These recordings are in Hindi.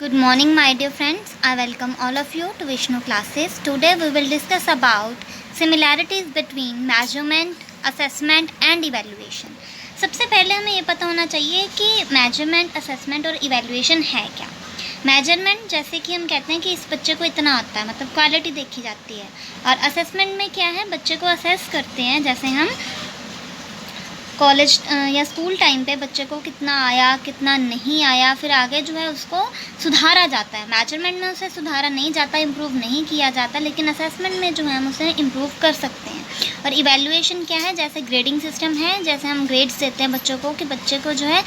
Good morning, my dear friends. I welcome all of you to Vishnu classes. Today we will discuss about similarities between measurement, assessment and evaluation. सबसे पहले हमें ये पता होना चाहिए कि measurement, assessment और evaluation है क्या. मेजरमेंट जैसे कि हम कहते हैं कि इस बच्चे को इतना आता है, मतलब क्वालिटी देखी जाती है. और असेसमेंट में क्या है, बच्चे को असेस करते हैं. जैसे हम कॉलेज या स्कूल टाइम पे बच्चे को कितना आया, कितना नहीं आया, फिर आगे जो है उसको सुधारा जाता है. मेजरमेंट में उसे सुधारा नहीं जाता, इम्प्रूव नहीं किया जाता, लेकिन असेसमेंट में जो है हम उसे इम्प्रूव कर सकते हैं. और इवैल्यूएशन क्या है, जैसे ग्रेडिंग सिस्टम है, जैसे हम ग्रेड्स देते हैं बच्चों को कि बच्चे को जो है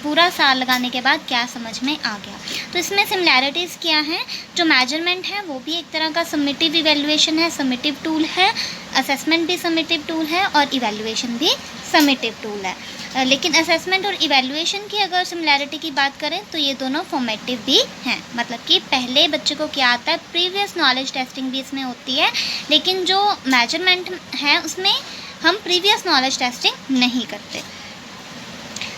पूरा साल लगाने के बाद क्या समझ में आ गया. तो इसमें सिमिलैरिटीज़ क्या हैं. जो मेजरमेंट है वो भी एक तरह का समेटिव इवैल्यूएशन है, समेटिव टूल है. असेसमेंट भी समेटिव टूल है और इवैल्यूएशन भी समेटिव टूल है. लेकिन असेसमेंट और इवैल्यूएशन की अगर सिमिलैरिटी की बात करें तो ये दोनों फॉर्मेटिव भी हैं. मतलब कि पहले बच्चे को क्या आता है, प्रीवियस नॉलेज टेस्टिंग भी इसमें होती है. लेकिन जो मेजरमेंट है उसमें हम प्रीवियस नॉलेज टेस्टिंग नहीं करते.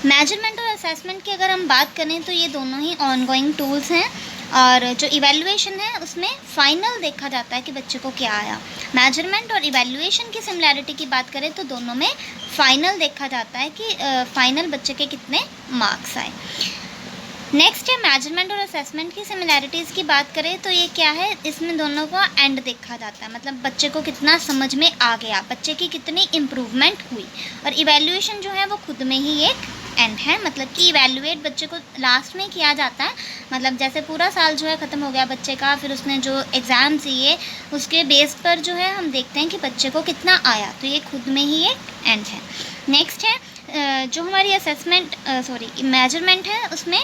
मेजरमेंट और असेसमेंट की अगर हम बात करें तो ये दोनों ही ऑनगोइंग टूल्स हैं. और जो इवैल्यूएशन है उसमें फ़ाइनल देखा जाता है कि बच्चे को क्या आया. मेजरमेंट और इवैल्यूएशन की सिमिलैरिटी की बात करें तो दोनों में फ़ाइनल देखा जाता है कि फ़ाइनल बच्चे के कितने मार्क्स आए. नेक्स्ट है मेजरमेंट और असेसमेंट की सिमिलैरिटीज़ की बात करें तो ये क्या है, इसमें दोनों का एंड देखा जाता है. मतलब बच्चे को कितना समझ में आ गया, बच्चे की कितनी इम्प्रूवमेंट हुई. और इवैल्यूएशन जो है वो खुद में ही एक एंड है. मतलब कि इवैल्यूएट बच्चे को लास्ट में किया जाता है. मतलब जैसे पूरा साल जो है ख़त्म हो गया बच्चे का, फिर उसने जो एग्ज़ाम्स दिए उसके बेस पर जो है हम देखते हैं कि बच्चे को कितना आया. तो ये खुद में ही एक एंड है. नेक्स्ट है जो हमारी मेजरमेंट है उसमें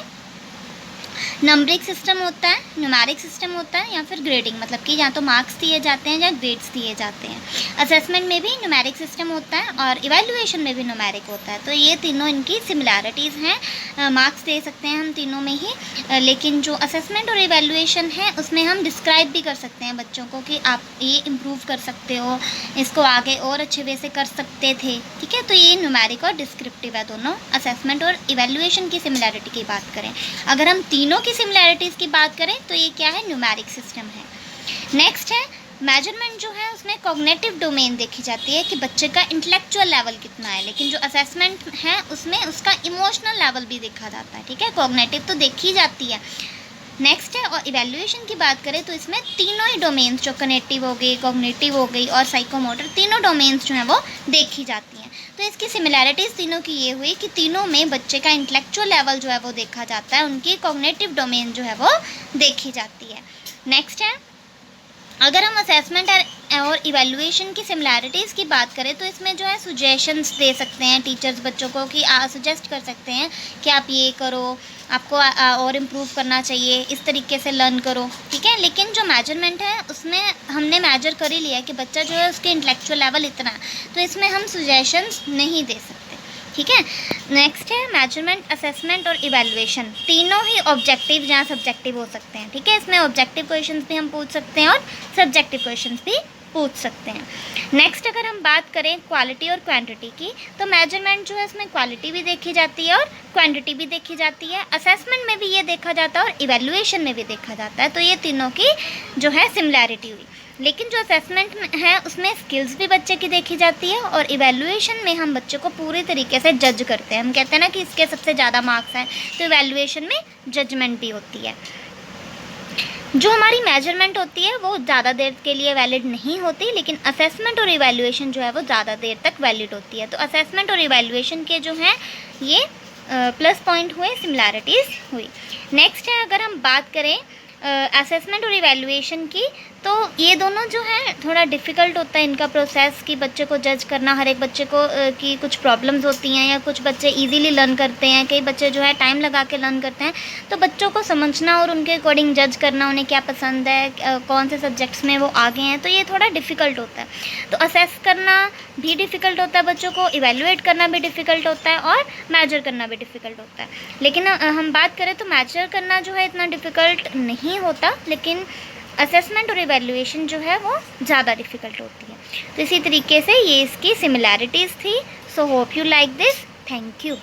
नंबरिंग सिस्टम होता है, न्यूमेरिक सिस्टम होता है, या फिर ग्रेडिंग, मतलब कि या तो मार्क्स दिए जाते हैं या ग्रेड्स दिए जाते हैं. असेसमेंट में भी न्यूमेरिक सिस्टम होता है और इवैल्यूएशन में भी न्यूमेरिक होता है. तो ये तीनों इनकी सिमिलैरिटीज़ हैं. मार्क्स दे सकते हैं हम तीनों में ही. लेकिन जो असेसमेंट और इवैल्यूएशन है उसमें हम डिस्क्राइब भी कर सकते हैं बच्चों को कि आप ये इम्प्रूव कर सकते हो, इसको आगे और अच्छे वे से कर सकते थे. ठीक है, तो ये न्यूमेरिक और डिस्क्रिप्टिव है दोनों. असेसमेंट और इवैल्यूएशन की सिमिलैरिटी की बात करें, अगर हम तीनों की सिमिलैरिटीज़ की बात करें तो ये क्या है, न्यूमेरिक सिस्टम है. नेक्स्ट है मेजरमेंट जो है उसमें कॉग्निटिव डोमेन देखी जाती है कि बच्चे का इंटेलेक्चुअल लेवल कितना है. लेकिन जो असेसमेंट है उसमें उसका इमोशनल लेवल भी देखा जाता है. ठीक है, कॉग्निटिव तो देखी जाती है. नेक्स्ट है और इवैल्यूएशन की बात करें तो इसमें तीनों ही डोमेन्स, जो कनेक्टिव हो गई, कॉग्निटिव हो गई और साइकोमोटर, तीनों डोमेन्स जो हैं वो देखी जाती हैं. तो इसकी सिमिलैरिटीज़ तीनों की ये हुई कि तीनों में बच्चे का इंटेलेक्चुअल लेवल जो है वो देखा जाता है, उनकी कॉग्निटिव डोमेन जो है वो देखी जाती है. नेक्स्ट है अगर हम असेसमेंट और इवैल्यूएशन की सिमिलैरिटीज़ की बात करें तो इसमें जो है सुजेशंस दे सकते हैं टीचर्स बच्चों को कि सजेस्ट कर सकते हैं कि आप ये करो, आपको और इम्प्रूव करना चाहिए, इस तरीके से लर्न करो. ठीक है, लेकिन जो मेजरमेंट है उसमें हमने मेजर कर ही लिया कि बच्चा जो है उसके इंटेलेक्चुअल लेवल इतना है, तो इसमें हम सुजेशंस नहीं दे सकते. ठीक है, नेक्स्ट है मेजरमेंट, असेसमेंट और इवैल्यूएशन तीनों ही ऑब्जेक्टिव या सब्जेक्टिव हो सकते हैं. ठीक है, इसमें ऑब्जेक्टिव क्वेश्चंस भी हम पूछ सकते हैं और सब्जेक्टिव क्वेश्चंस भी पूछ सकते हैं. नेक्स्ट अगर हम बात करें क्वालिटी और क्वांटिटी की तो मेजरमेंट जो है इसमें क्वालिटी भी देखी जाती है और क्वांटिटी भी देखी जाती है. असेसमेंट में भी ये देखा जाता है और इवैल्यूएशन में भी देखा जाता है. तो ये तीनों की जो है सिमिलैरिटी हुई. लेकिन जो असेसमेंट है उसमें स्किल्स भी बच्चे की देखी जाती है और इवैल्यूएशन में हम बच्चे को पूरी तरीके से जज करते हैं. हम कहते हैं ना कि इसके सबसे ज़्यादा मार्क्स हैं, तो इवैल्यूएशन में जजमेंट भी होती है. जो हमारी मेजरमेंट होती है वो ज़्यादा देर के लिए वैलिड नहीं होती, लेकिन असेसमेंट और इवैल्यूएशन जो है वो ज़्यादा देर तक वैलिड होती है. तो असेसमेंट और इवैल्यूएशन के जो हैं ये प्लस पॉइंट हुए, सिमिलैरिटीज़ हुई. नेक्स्ट है अगर हम बात करें असेसमेंट और इवैल्यूएशन की तो ये दोनों जो है थोड़ा डिफ़िकल्ट होता है इनका प्रोसेस कि बच्चे को जज करना. हर एक बच्चे को की कुछ प्रॉब्लम्स होती हैं, या कुछ बच्चे इजीली लर्न करते हैं, कई बच्चे जो है टाइम लगा के लर्न करते हैं. तो बच्चों को समझना और उनके अकॉर्डिंग जज करना, उन्हें क्या पसंद है, कौन से सब्जेक्ट्स में वो आगे हैं, तो ये थोड़ा डिफ़िकल्ट होता है. तो असेस करना भी डिफ़िकल्ट होता है बच्चों को, इवैल्यूएट करना भी डिफ़िकल्ट होता है और मेजर करना भी डिफ़िकल्ट होता है. लेकिन हम बात करें तो मेजर करना जो है इतना डिफ़िकल्ट नहीं होता, लेकिन असेसमेंट और इवैल्यूएशन जो है वो ज़्यादा डिफ़िकल्ट होती है. तो इसी तरीके से ये इसकी सिमिलैरिटीज़ थी. So hope you like this. Thank you.